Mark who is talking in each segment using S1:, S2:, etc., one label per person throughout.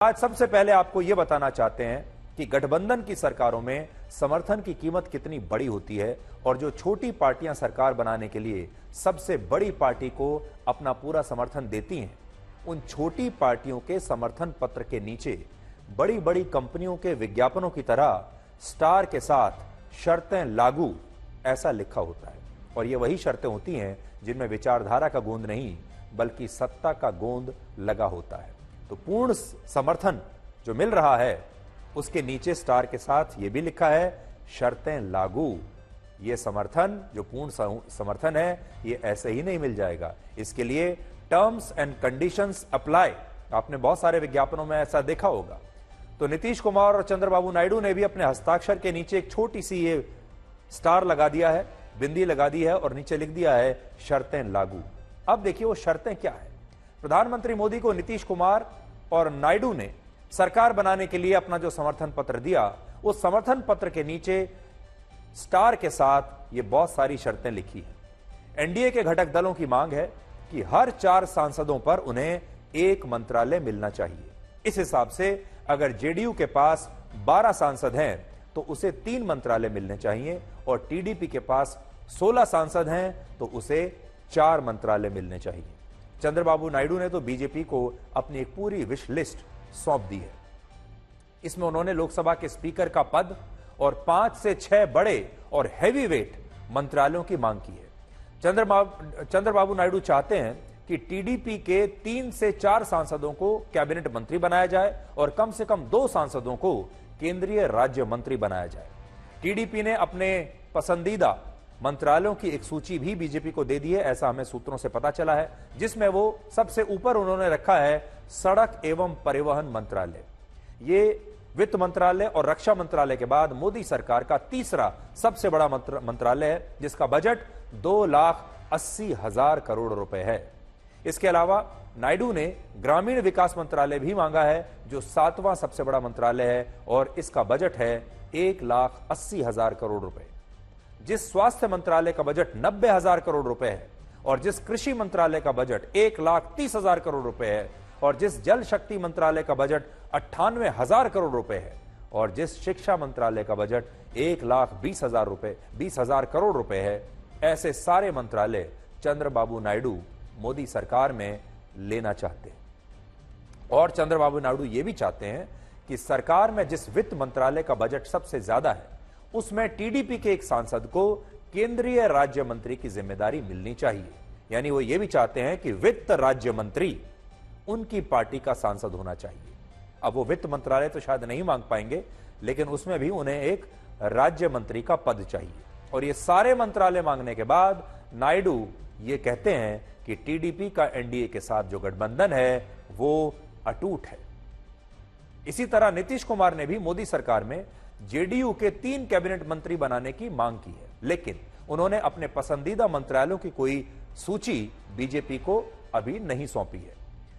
S1: आज सबसे पहले आपको यह बताना चाहते हैं कि गठबंधन की सरकारों में समर्थन की कीमत कितनी बड़ी होती है और जो छोटी पार्टियां सरकार बनाने के लिए सबसे बड़ी पार्टी को अपना पूरा समर्थन देती हैं, उन छोटी पार्टियों के समर्थन पत्र के नीचे बड़ी बड़ी कंपनियों के विज्ञापनों की तरह स्टार के साथ शर्तें लागू ऐसा लिखा होता है। और ये वही शर्तें होती हैं जिनमें विचारधारा का गोंद नहीं बल्कि सत्ता का गोंद लगा होता है। तो पूर्ण समर्थन जो मिल रहा है उसके नीचे स्टार के साथ यह भी लिखा है शर्तें लागू। ये समर्थन जो पूर्ण समर्थन है ये ऐसे ही नहीं मिल जाएगा, इसके लिए टर्म्स एंड कंडीशंस अप्लाई। आपने बहुत सारे विज्ञापनों में ऐसा देखा होगा। तो नीतीश कुमार और चंद्रबाबू नायडू ने भी अपने हस्ताक्षर के नीचे एक छोटी सी ये स्टार लगा दिया है, बिंदी लगा दी है और नीचे लिख दिया है शर्तें लागू। अब देखिए वो शर्तें क्या है। प्रधानमंत्री मोदी को नीतीश कुमार और नायडू ने सरकार बनाने के लिए अपना जो समर्थन पत्र दिया, उस समर्थन पत्र के नीचे स्टार के साथ ये बहुत सारी शर्तें लिखी हैं। एनडीए के घटक दलों की मांग है कि हर 4 सांसदों पर उन्हें एक मंत्रालय मिलना चाहिए। इस हिसाब से अगर जेडीयू के पास 12 सांसद हैं तो उसे 3 मंत्रालय मिलने चाहिए और टीडीपी के पास 16 सांसद हैं तो उसे 4 मंत्रालय मिलने चाहिए। चंद्रबाबू नायडू ने तो बीजेपी को अपनी एक पूरी विश लिस्ट सौंप दी है। इसमें उन्होंने लोकसभा के स्पीकर का पद और 5 से 6 बड़े और हैवी वेट मंत्रालयों की मांग की है। चंद्रबाबू नायडू चाहते हैं कि टीडीपी के 3 से 4 सांसदों को कैबिनेट मंत्री बनाया जाए और कम से कम 2 सांसदों को केंद्रीय राज्य मंत्री बनाया जाए। टीडीपी ने अपने पसंदीदा मंत्रालयों की एक सूची भी बीजेपी को दे दी है, ऐसा हमें सूत्रों से पता चला है, जिसमें वो सबसे ऊपर उन्होंने रखा है सड़क एवं परिवहन मंत्रालय। ये वित्त मंत्रालय और रक्षा मंत्रालय के बाद मोदी सरकार का तीसरा सबसे बड़ा मंत्रालय है, जिसका बजट 2,80,000 करोड़ रुपए है। इसके अलावा नायडू ने ग्रामीण विकास मंत्रालय भी मांगा है, जो 7वां सबसे बड़ा मंत्रालय है और इसका बजट है 1,80,000 करोड़ रुपए। जिस स्वास्थ्य मंत्रालय का बजट 90,000 करोड़ रुपए है और जिस कृषि मंत्रालय का बजट 1,30,000 करोड़ रुपए है और जिस जल शक्ति मंत्रालय का बजट 98,000 करोड़ रुपए है और जिस शिक्षा मंत्रालय का बजट 1,20,000 करोड़ रुपए है, ऐसे सारे मंत्रालय चंद्रबाबू नायडू मोदी सरकार में लेना चाहते हैं। और चंद्रबाबू नायडू ये भी चाहते हैं कि सरकार में जिस वित्त मंत्रालय का बजट सबसे ज्यादा है उसमें टीडीपी के एक सांसद को केंद्रीय राज्य मंत्री की जिम्मेदारी मिलनी चाहिए। यानी वो ये भी चाहते हैं कि वित्त राज्य मंत्री उनकी पार्टी का सांसद होना चाहिए। अब वो वित्त मंत्रालय तो शायद नहीं मांग पाएंगे, लेकिन उसमें भी उन्हें एक राज्य मंत्री का पद चाहिए। और ये सारे मंत्रालय मांगने के बाद नायडू ये कहते हैं कि टीडीपी का एनडीए के साथ जो गठबंधन है वो अटूट है। इसी तरह नीतीश कुमार ने भी मोदी सरकार में जेडीयू के 3 कैबिनेट मंत्री बनाने की मांग की है, लेकिन उन्होंने अपने पसंदीदा मंत्रालयों की कोई सूची बीजेपी को अभी नहीं सौंपी है।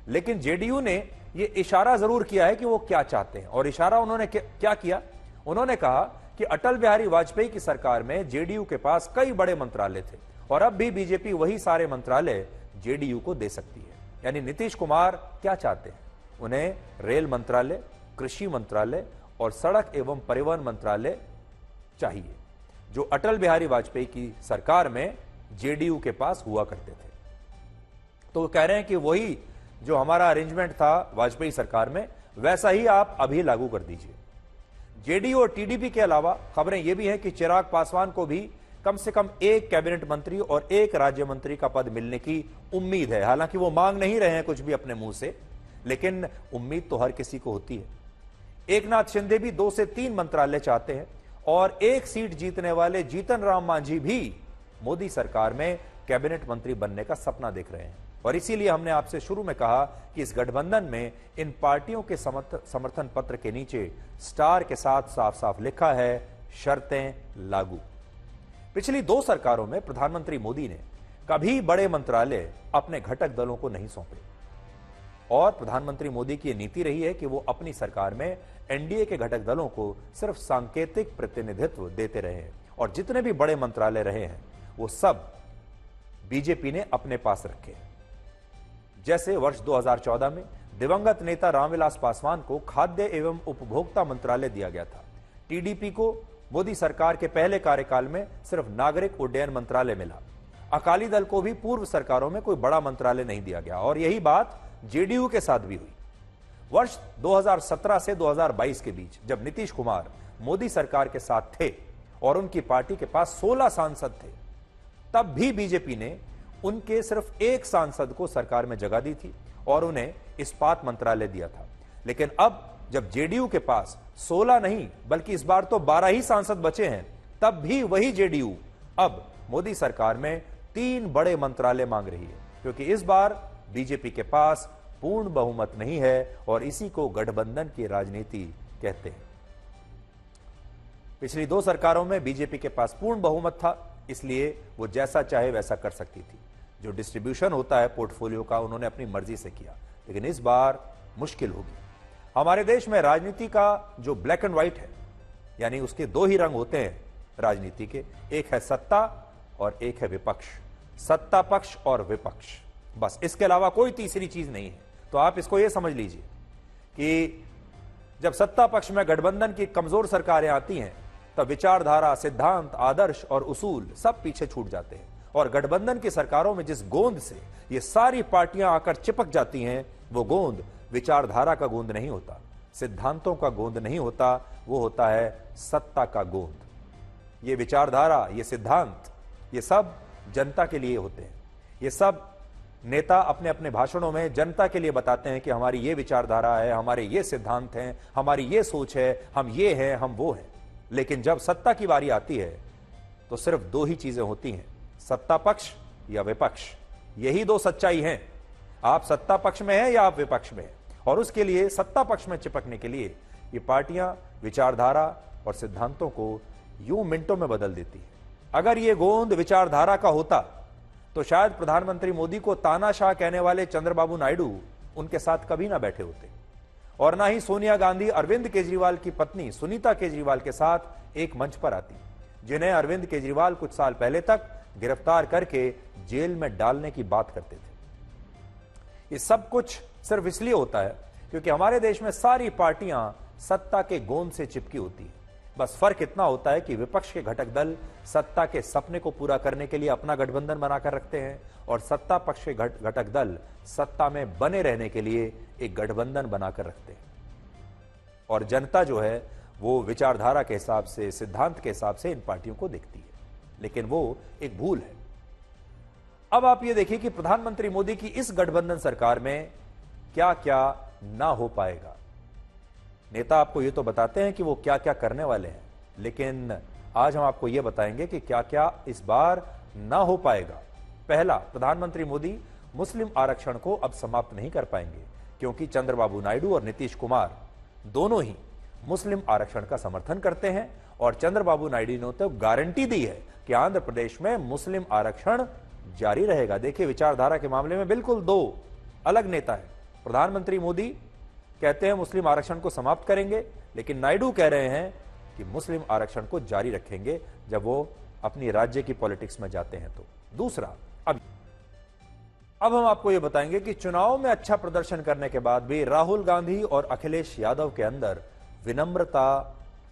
S1: लेकिन जेडीयू ने यह इशारा जरूर किया है कि वो क्या चाहते हैं। और इशारा उन्होंने क्या किया? उन्होंने कहा कि अटल बिहारी वाजपेयी की सरकार में जेडीयू के पास कई बड़े मंत्रालय थे और अब भी बीजेपी वही सारे मंत्रालय जेडीयू को दे सकती है। यानी नीतीश कुमार क्या चाहते हैं? उन्हें रेल मंत्रालय, कृषि मंत्रालय और सड़क एवं परिवहन मंत्रालय चाहिए, जो अटल बिहारी वाजपेयी की सरकार में जेडीयू के पास हुआ करते थे। तो वो कह रहे हैं कि वही जो हमारा अरेंजमेंट था वाजपेयी सरकार में, वैसा ही आप अभी लागू कर दीजिए। जेडीयू और टीडीपी के अलावा खबरें यह भी हैं कि चिराग पासवान को भी कम से कम 1 कैबिनेट मंत्री और 1 राज्य मंत्री का पद मिलने की उम्मीद है। हालांकि वो मांग नहीं रहे हैं कुछ भी अपने मुंह से, लेकिन उम्मीद तो हर किसी को होती है। एकनाथ शिंदे भी 2 से 3 मंत्रालय चाहते हैं और 1 सीट जीतने वाले जीतन राम मांझी भी मोदी सरकार में कैबिनेट मंत्री बनने का सपना देख रहे हैं। और इसीलिए हमने आपसे शुरू में कहा कि इस गठबंधन में इन पार्टियों के समर्थन पत्र के नीचे स्टार के साथ साफ साफ लिखा है शर्तें लागू। पिछली 2 सरकारों में प्रधानमंत्री मोदी ने कभी बड़े मंत्रालय अपने घटक दलों को नहीं सौंपे और प्रधानमंत्री मोदी की नीति रही है कि वो अपनी सरकार में एनडीए के घटक दलों को सिर्फ सांकेतिक प्रतिनिधित्व देते रहे हैं और जितने भी बड़े मंत्रालय रहे हैं वो सब बीजेपी ने अपने पास रखे। जैसे वर्ष 2014 में दिवंगत नेता रामविलास पासवान को खाद्य एवं उपभोक्ता मंत्रालय दिया गया था। टीडीपी को मोदी सरकार के पहले कार्यकाल में सिर्फ नागरिक उड्डयन मंत्रालय मिला। अकाली दल को भी पूर्व सरकारों में कोई बड़ा मंत्रालय नहीं दिया गया और यही बात जेडीयू के साथ भी हुई। वर्ष 2017 से 2022 के बीच जब नीतीश कुमार मोदी सरकार के साथ थे और उनकी पार्टी के पास 16 सांसद थे, तब भी बीजेपी ने उनके सिर्फ एक सांसद को सरकार में जगह दी थी और उन्हें इस्पात मंत्रालय दिया था। लेकिन अब जब जेडीयू के पास 16 नहीं बल्कि इस बार तो 12 ही सांसद बचे हैं, तब भी वही जेडीयू अब मोदी सरकार में 3 बड़े मंत्रालय मांग रही है, क्योंकि इस बार बीजेपी के पास पूर्ण बहुमत नहीं है और इसी को गठबंधन की राजनीति कहते हैं। पिछली 2 सरकारों में बीजेपी के पास पूर्ण बहुमत था, इसलिए वो जैसा चाहे वैसा कर सकती थी। जो डिस्ट्रीब्यूशन होता है पोर्टफोलियो का, उन्होंने अपनी मर्जी से किया। लेकिन इस बार मुश्किल होगी। हमारे देश में राजनीति का जो ब्लैक एंड व्हाइट है, यानी उसके 2 ही रंग होते हैं राजनीति के, एक है सत्ता और एक है विपक्ष। सत्ता पक्ष और विपक्ष, बस, इसके अलावा कोई तीसरी चीज नहीं है। तो आप इसको यह समझ लीजिए कि जब सत्ता पक्ष में गठबंधन की कमजोर सरकारें आती हैं, तब विचारधारा, सिद्धांत, आदर्श और उसूल सब पीछे छूट जाते हैं और गठबंधन की सरकारों में जिस गोंद से ये सारी पार्टियां आकर चिपक जाती हैं, वो गोंद विचारधारा का गोंद नहीं होता, सिद्धांतों का गोंद नहीं होता, वो होता है सत्ता का गोंद। ये विचारधारा, ये सिद्धांत, ये सब जनता के लिए होते हैं। ये सब नेता अपने अपने भाषणों में जनता के लिए बताते हैं कि हमारी ये विचारधारा है, हमारे ये सिद्धांत हैं, हमारी ये सोच है, हम ये हैं, हम वो हैं। लेकिन जब सत्ता की बारी आती है तो सिर्फ 2 ही चीजें होती हैं, सत्ता पक्ष या विपक्ष। यही 2 सच्चाई हैं। आप सत्ता पक्ष में हैं या आप विपक्ष में हैं। और उसके लिए सत्ता पक्ष में चिपकने के लिए ये पार्टियां विचारधारा और सिद्धांतों को यूं मिनटों में बदल देती है। अगर ये गोंद विचारधारा का होता तो शायद प्रधानमंत्री मोदी को तानाशाह कहने वाले चंद्रबाबू नायडू उनके साथ कभी ना बैठे होते, और ना ही सोनिया गांधी अरविंद केजरीवाल की पत्नी सुनीता केजरीवाल के साथ एक मंच पर आती, जिन्हें अरविंद केजरीवाल कुछ साल पहले तक गिरफ्तार करके जेल में डालने की बात करते थे। ये सब कुछ सिर्फ इसलिए होता है क्योंकि हमारे देश में सारी पार्टियां सत्ता के गोंद से चिपकी होती है। बस फर्क इतना होता है कि विपक्ष के घटक दल सत्ता के सपने को पूरा करने के लिए अपना गठबंधन बनाकर रखते हैं और सत्ता पक्ष के घटक दल सत्ता में बने रहने के लिए एक गठबंधन बनाकर रखते हैं। और जनता जो है वो विचारधारा के हिसाब से, सिद्धांत के हिसाब से इन पार्टियों को देखती है। लेकिन वो एक भूल है। अब आप ये देखिए कि प्रधानमंत्री मोदी की इस गठबंधन सरकार में क्या क्या ना हो पाएगा। नेता आपको ये तो बताते हैं कि वो क्या क्या करने वाले हैं, लेकिन आज हम आपको ये बताएंगे कि क्या क्या इस बार ना हो पाएगा। पहला, प्रधानमंत्री मोदी मुस्लिम आरक्षण को अब समाप्त नहीं कर पाएंगे, क्योंकि चंद्रबाबू नायडू और नीतीश कुमार दोनों ही मुस्लिम आरक्षण का समर्थन करते हैं और चंद्रबाबू नायडू ने तो गारंटी दी है कि आंध्र प्रदेश में मुस्लिम आरक्षण जारी रहेगा। देखिए, विचारधारा के मामले में बिल्कुल 2 अलग नेता हैं। प्रधानमंत्री मोदी कहते हैं मुस्लिम आरक्षण को समाप्त करेंगे, लेकिन नायडू कह रहे हैं कि मुस्लिम आरक्षण को जारी रखेंगे जब वो अपनी राज्य की पॉलिटिक्स में जाते हैं। तो दूसरा, अब हम आपको यह बताएंगे कि चुनाव में अच्छा प्रदर्शन करने के बाद भी राहुल गांधी और अखिलेश यादव के अंदर विनम्रता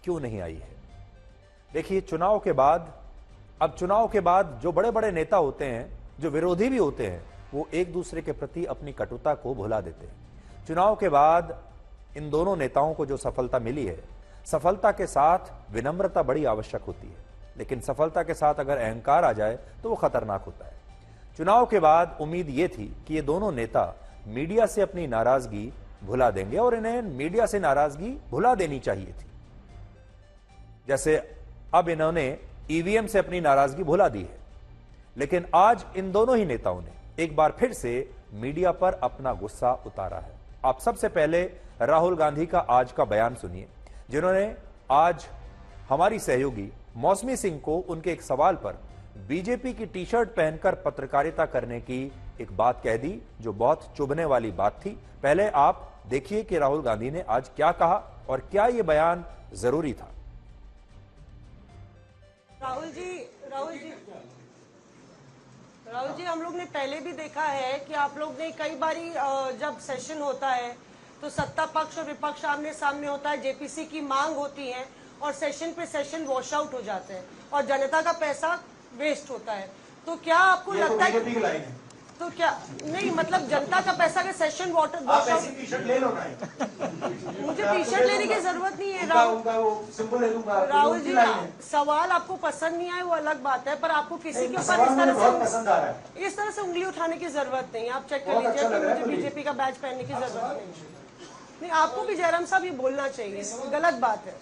S1: क्यों नहीं आई है। देखिए, चुनाव के बाद जो बड़े बड़े नेता होते हैं, जो विरोधी भी होते हैं, वो एक दूसरे के प्रति अपनी कटुता को भुला देते हैं। चुनाव के बाद इन दोनों नेताओं को जो सफलता मिली है, सफलता के साथ विनम्रता बड़ी आवश्यक होती है, लेकिन सफलता के साथ अगर अहंकार आ जाए तो वो खतरनाक होता है। चुनाव के बाद उम्मीद ये थी कि ये दोनों नेता मीडिया से अपनी नाराजगी भुला देंगे और इन्हें मीडिया से नाराजगी भुला देनी चाहिए थी। जैसे अब इन्होंने ईवीएम से अपनी नाराजगी भुला दी है, लेकिन आज इन दोनों ही नेताओं ने एक बार फिर से मीडिया पर अपना गुस्सा उतारा है। आप सबसे पहले राहुल गांधी का आज का बयान सुनिए, जिन्होंने आज हमारी सहयोगी मौसमी सिंह को उनके एक सवाल पर बीजेपी की टी शर्ट पहनकर पत्रकारिता करने की एक बात कह दी, जो बहुत चुभने वाली बात थी। पहले आप देखिए कि राहुल गांधी ने आज क्या कहा और क्या यह बयान जरूरी था।
S2: राहुल जी, हम लोग ने पहले भी देखा है कि आप लोग ने कई बारी जब सेशन होता है तो सत्ता पक्ष और विपक्ष आमने सामने होता है, जेपीसी की मांग होती है और सेशन पे सेशन वॉश आउट हो जाते हैं और जनता का पैसा वेस्ट होता है। तो क्या आपको लगता है
S3: बीजेपी की लाइन है?
S2: तो क्या नहीं, मतलब जनता का पैसा का सेशन वॉश
S3: आप ऐसी
S2: आउट।
S3: टी शर्ट ले लो ना,
S2: मुझे टी शर्ट लेने की जरूरत नहीं है
S3: उनका वो सिंबल ले लूंगा।
S2: राहुल
S3: उनकी
S2: जी,
S3: लाइन है।
S2: सवाल आपको पसंद नहीं आए वो अलग बात है, पर आपको किसी के ऊपर
S3: सवाल
S2: इस
S3: मुझे
S2: तरह
S3: बहुत
S2: से
S3: पसंद आ रहा है।
S2: इस तरह से उंगली उठाने की जरूरत नहीं है। आप चेक कर
S3: बहुत
S2: लीजिए
S3: अच्छा
S2: कि
S3: लग रहा है
S2: मुझे
S3: मुझे।
S2: बीजेपी का बैच पहनने की जरूरत नहीं। आपको भी जयराम साहब ये बोलना चाहिए, गलत बात है।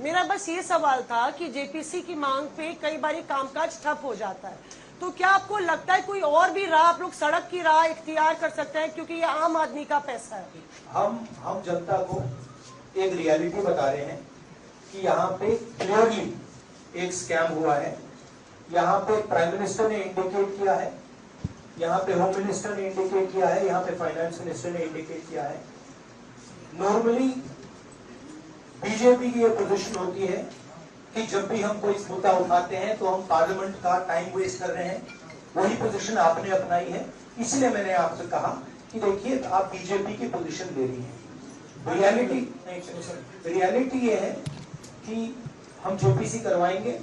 S2: मेरा बस ये सवाल था कि जेपीसी की मांग पे कई बार कामकाज ठप हो जाता है, तो क्या आपको लगता है कोई और भी राह आप लोग सड़क की राह इख्तियार कर सकते हैं, क्योंकि ये आम आदमी का पैसा है।
S3: हम जनता को एक रियलिटी बता रहे हैं कि यहाँ पे क्लियरली एक स्कैम हुआ है। यहाँ पे प्राइम मिनिस्टर ने इंडिकेट किया है, यहाँ पे होम मिनिस्टर ने इंडिकेट किया है, यहाँ पे फाइनेंस मिनिस्टर ने इंडिकेट किया है। नॉर्मली बीजेपी की ये पोजीशन होती है कि जब भी हम कोई मुद्दा उठाते हैं तो हम पार्लियामेंट का टाइम वेस्ट कर रहे हैं। वही पोजीशन आपने अपनाई है, इसलिए मैंने आपसे कहा कि देखिए आप बीजेपी की पोजीशन ले रही हैं। रियलिटी ये है कि हम जेपीसी करवाएंगे।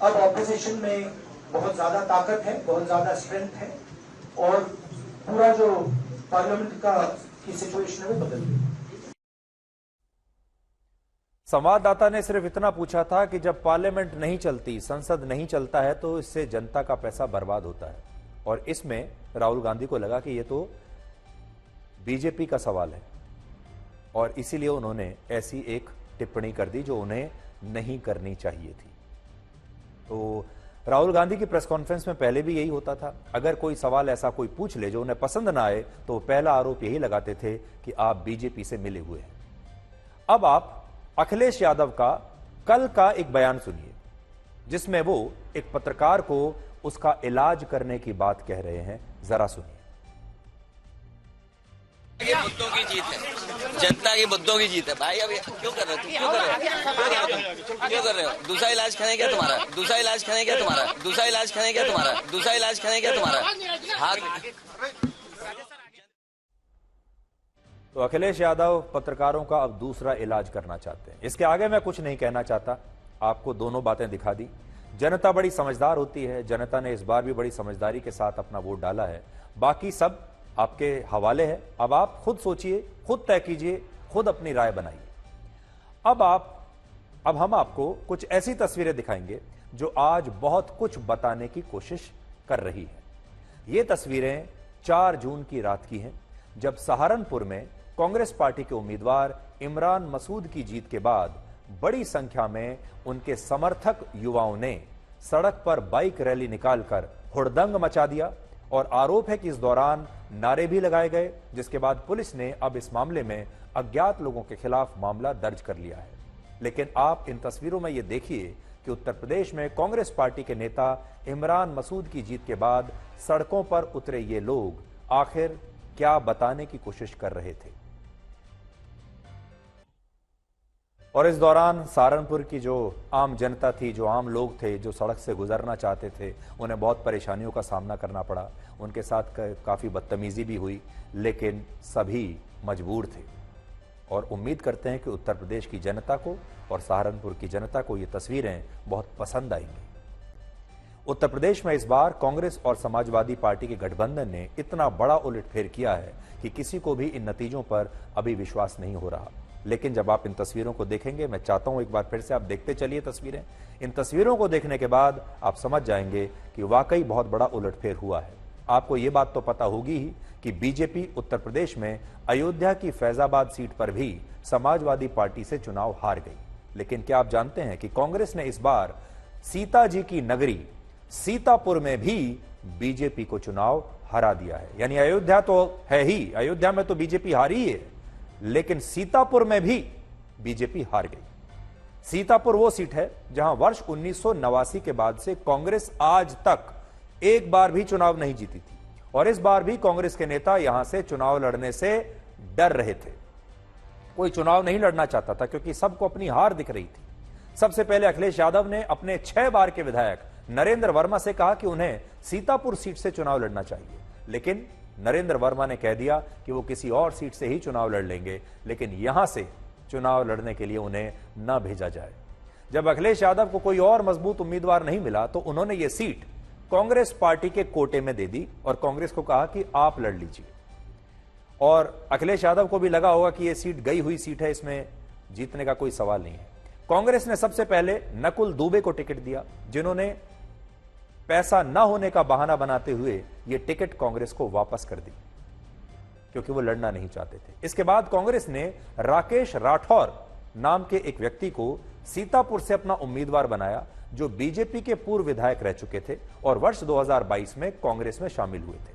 S3: अब ऑपोजिशन में बहुत ज्यादा ताकत है, बहुत ज्यादा स्ट्रेंथ है और पूरा जो पार्लियामेंट का की सिचुएशन है वो बदल गई।
S1: संवाददाता ने सिर्फ इतना पूछा था कि जब पार्लियामेंट नहीं चलती, संसद नहीं चलता है तो इससे जनता का पैसा बर्बाद होता है। और इसमें राहुल गांधी को लगा कि ये तो बीजेपी का सवाल है और इसीलिए उन्होंने ऐसी एक टिप्पणी कर दी जो उन्हें नहीं करनी चाहिए थी। तो राहुल गांधी की प्रेस कॉन्फ्रेंस में पहले भी यही होता था, अगर कोई सवाल ऐसा कोई पूछ ले जो उन्हें पसंद ना आए तो पहला आरोप यही लगाते थे कि आप बीजेपी से मिले हुए हैं। अब आप अखिलेश यादव का कल का एक बयान सुनिए जिसमें वो एक पत्रकार को उसका इलाज करने की बात कह रहे हैं, जरा सुनिए।
S4: ये मुद्दों की जीत है, जनता के मुद्दों की जीत है भाई। अब क्यों कर रहे हो, क्यों कर रहे हो? दूसरा इलाज खाने क्या तुम्हारा? दूसरा इलाज खाने क्या तुम्हारा? दूसरा इलाज खाने क्या तुम्हारा? दूसरा इलाज खाने क्या तुम्हारा? हाथ
S1: तो अखिलेश यादव पत्रकारों का अब दूसरा इलाज करना चाहते हैं। इसके आगे मैं कुछ नहीं कहना चाहता, आपको दोनों बातें दिखा दी। जनता बड़ी समझदार होती है, जनता ने इस बार भी बड़ी समझदारी के साथ अपना वोट डाला है। बाकी सब आपके हवाले है, अब आप खुद सोचिए, खुद तय कीजिए, खुद अपनी राय बनाइए। अब हम आपको कुछ ऐसी तस्वीरें दिखाएंगे जो आज बहुत कुछ बताने की कोशिश कर रही है। ये तस्वीरें 4 जून की रात की हैं, जब सहारनपुर में कांग्रेस पार्टी के उम्मीदवार इमरान मसूद की जीत के बाद बड़ी संख्या में उनके समर्थक युवाओं ने सड़क पर बाइक रैली निकालकर हुड़दंग मचा दिया और आरोप है कि इस दौरान नारे भी लगाए गए, जिसके बाद पुलिस ने अब इस मामले में अज्ञात लोगों के खिलाफ मामला दर्ज कर लिया है। लेकिन आप इन तस्वीरों में यह देखिए कि उत्तर प्रदेश में कांग्रेस पार्टी के नेता इमरान मसूद की जीत के बाद सड़कों पर उतरे ये लोग आखिर क्या बताने की कोशिश कर रहे थे। और इस दौरान सहारनपुर की जो आम जनता थी, जो आम लोग थे, जो सड़क से गुजरना चाहते थे, उन्हें बहुत परेशानियों का सामना करना पड़ा। उनके साथ काफ़ी बदतमीजी भी हुई, लेकिन सभी मजबूर थे और उम्मीद करते हैं कि उत्तर प्रदेश की जनता को और सहारनपुर की जनता को ये तस्वीरें बहुत पसंद आएंगी। उत्तर प्रदेश में इस बार कांग्रेस और समाजवादी पार्टी के गठबंधन ने इतना बड़ा उलटफेर किया है कि किसी को भी इन नतीजों पर अभी विश्वास नहीं हो रहा। लेकिन जब आप इन तस्वीरों को देखेंगे, मैं चाहता हूं एक बार फिर से आप देखते चलिए तस्वीरें। इन तस्वीरों को देखने के बाद आप समझ जाएंगे कि वाकई बहुत बड़ा उलटफेर हुआ है। आपको ये बात तो पता होगी ही कि बीजेपी उत्तर प्रदेश में अयोध्या की फैजाबाद सीट पर भी समाजवादी पार्टी से चुनाव हार गई। लेकिन क्या आप जानते हैं कि कांग्रेस ने इस बार सीता जी की नगरी सीतापुर में भी बीजेपी को चुनाव हरा दिया है। यानी अयोध्या तो है ही, अयोध्या में तो बीजेपी हारी है, लेकिन सीतापुर में भी बीजेपी हार गई। सीतापुर वो सीट है जहां वर्ष 1989 के बाद से कांग्रेस आज तक एक बार भी चुनाव नहीं जीती थी और इस बार भी कांग्रेस के नेता यहां से चुनाव लड़ने से डर रहे थे। कोई चुनाव नहीं लड़ना चाहता था क्योंकि सबको अपनी हार दिख रही थी। सबसे पहले अखिलेश यादव ने अपने 6 बार के विधायक नरेंद्र वर्मा से कहा कि उन्हें सीतापुर सीट से चुनाव लड़ना चाहिए, लेकिन नरेंद्र वर्मा ने कह दिया कि वो किसी और सीट से ही चुनाव लड़ लेंगे, लेकिन यहां से चुनाव लड़ने के लिए उन्हें न भेजा जाए। जब अखिलेश यादव को कोई और मजबूत उम्मीदवार नहीं मिला तो उन्होंने ये सीट कांग्रेस पार्टी के कोटे में दे दी और कांग्रेस को कहा कि आप लड़ लीजिए। और अखिलेश यादव को भी लगा होगा कि यह सीट गई हुई सीट है, इसमें जीतने का कोई सवाल नहीं है। कांग्रेस ने सबसे पहले नकुल दुबे को टिकट दिया, जिन्होंने पैसा न होने का बहाना बनाते हुए यह टिकट कांग्रेस को वापस कर दी, क्योंकि वो लड़ना नहीं चाहते थे। इसके बाद कांग्रेस ने राकेश राठौर नाम के एक व्यक्ति को सीतापुर से अपना उम्मीदवार बनाया, जो बीजेपी के पूर्व विधायक रह चुके थे और वर्ष 2022 में कांग्रेस में शामिल हुए थे।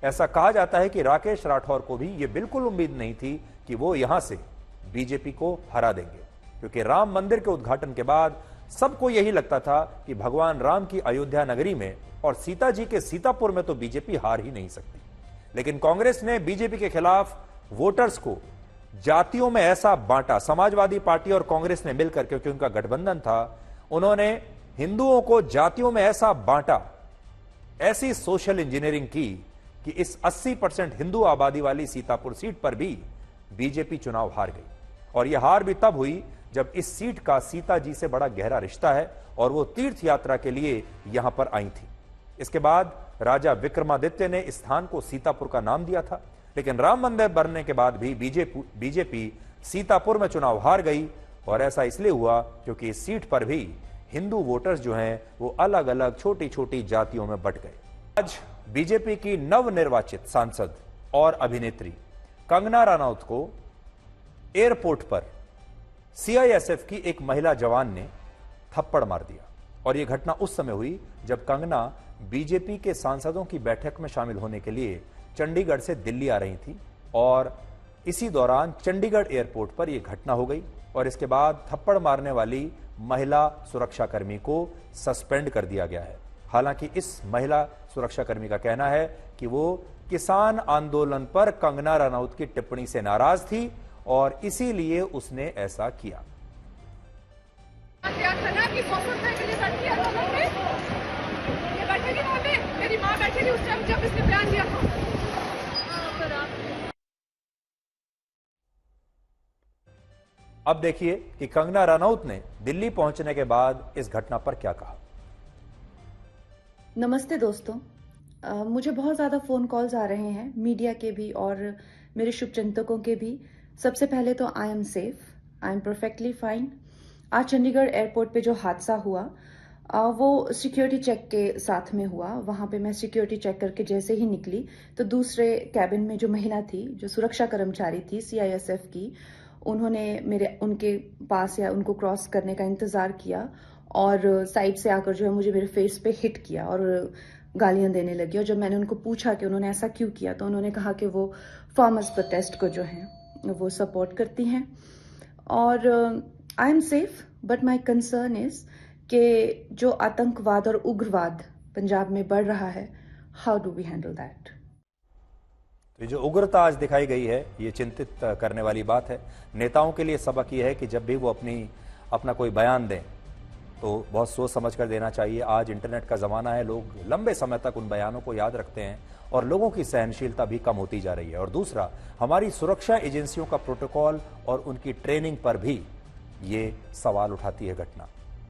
S1: ऐसा कहा जाता है कि राकेश राठौर को भी यह बिल्कुल उम्मीद नहीं थी कि वो यहां से बीजेपी को हरा देंगे, क्योंकि राम मंदिर के उद्घाटन के बाद सबको यही लगता था कि भगवान राम की अयोध्या नगरी में और सीता जी के सीतापुर में तो बीजेपी हार ही नहीं सकती। लेकिन कांग्रेस ने बीजेपी के खिलाफ वोटर्स को जातियों में ऐसा बांटा, समाजवादी पार्टी और कांग्रेस ने मिलकर, क्योंकि उनका गठबंधन था, उन्होंने हिंदुओं को जातियों में ऐसा बांटा, ऐसी सोशल इंजीनियरिंग की कि इस 80% हिंदू आबादी वाली सीतापुर सीट पर भी बीजेपी चुनाव हार गई। और यह हार भी तब हुई जब इस सीट का सीता जी से बड़ा गहरा रिश्ता है और वो तीर्थ यात्रा के लिए यहां पर आई थी। इसके बाद राजा विक्रमादित्य ने इस स्थान को सीतापुर का नाम दिया था, लेकिन राम मंदिर बनने के बाद भी बीजेपी सीतापुर में चुनाव हार गई। और ऐसा इसलिए हुआ क्योंकि इस सीट पर भी हिंदू वोटर्स जो हैं वो अलग अलग छोटी छोटी जातियों में बंट गए। आज बीजेपी की नवनिर्वाचित सांसद और अभिनेत्री कंगना रनौत को एयरपोर्ट पर सीआईएसएफ की एक महिला जवान ने थप्पड़ मार दिया। और यह घटना उस समय हुई जब कंगना बीजेपी के सांसदों की बैठक में शामिल होने के लिए चंडीगढ़ से दिल्ली आ रही थी और इसी दौरान चंडीगढ़ एयरपोर्ट पर यह घटना हो गई। और इसके बाद थप्पड़ मारने वाली महिला सुरक्षाकर्मी को सस्पेंड कर दिया गया है। हालांकि इस महिला सुरक्षाकर्मी का कहना है कि वो किसान आंदोलन पर कंगना रनौत की टिप्पणी से नाराज थी और इसीलिए उसने ऐसा किया।
S5: मेरी माँ बैठी थी उस टाइम जब इसने बयान दिया था।
S1: अब देखिए कि कंगना रनौत ने दिल्ली पहुंचने के बाद इस घटना पर क्या कहा।
S6: नमस्ते दोस्तों, मुझे बहुत ज़्यादा फ़ोन कॉल्स आ रहे हैं, मीडिया के भी और मेरे शुभचिंतकों के भी। सबसे पहले तो I am safe, I am perfectly fine. आज चंडीगढ़ एयरपोर्ट पे जो हादसा हुआ वो सिक्योरिटी चेक के साथ में हुआ। वहाँ पे मैं सिक्योरिटी चेक करके जैसे ही निकली तो दूसरे कैबिन में जो महिला थी, जो सुरक्षा कर्मचारी थी सीआईएसएफ की, उन्होंने उनके पास या उनको क्रॉस करने का इंतज़ार किया और साइड से आकर जो है मुझे मेरे फेस पे हिट किया और गालियां देने लगी। और जब मैंने उनको पूछा कि उन्होंने ऐसा क्यों किया तो उन्होंने कहा कि वो फार्मर्स प्रोटेस्ट को जो है वो सपोर्ट करती हैं। और I am safe, but my concern is कि जो आतंकवाद और उग्रवाद पंजाब में बढ़ रहा है, how do we handle that.
S1: तो जो उग्रता आज दिखाई गई है ये चिंतित करने वाली बात है। नेताओं के लिए सबक ये है कि जब भी वो अपना कोई बयान दें तो बहुत सोच समझ कर देना चाहिए। आज इंटरनेट का ज़माना है, लोग लंबे समय तक उन बयानों को याद रखते हैं और लोगों की सहनशीलता भी कम होती जा रही है। और दूसरा, हमारी सुरक्षा एजेंसियों का प्रोटोकॉल और उनकी ट्रेनिंग पर भी ये सवाल उठाती है घटना।